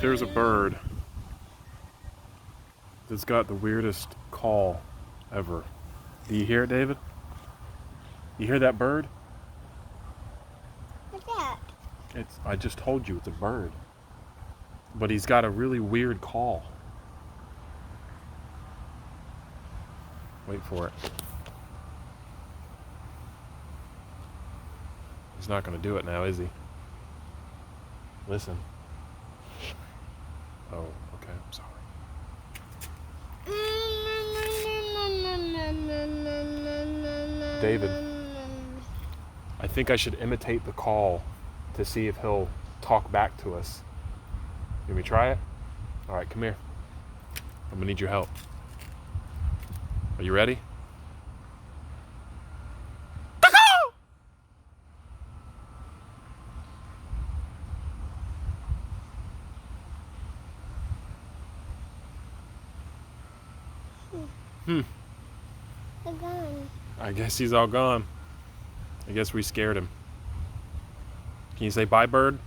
There's a bird that's got the weirdest call ever. Do you hear it, David? You hear that bird? What's that? I just told you it's a bird. But he's got a really weird call. Wait for it. He's not going to do it now, is he? Listen. Oh, okay, I'm sorry. David, I think I should imitate the call to see if he'll talk back to us. You want me to try it? All right, come here. I'm gonna need your help. Are you ready? They're gone. I guess he's all gone. I guess we scared him. Can you say bye, bird?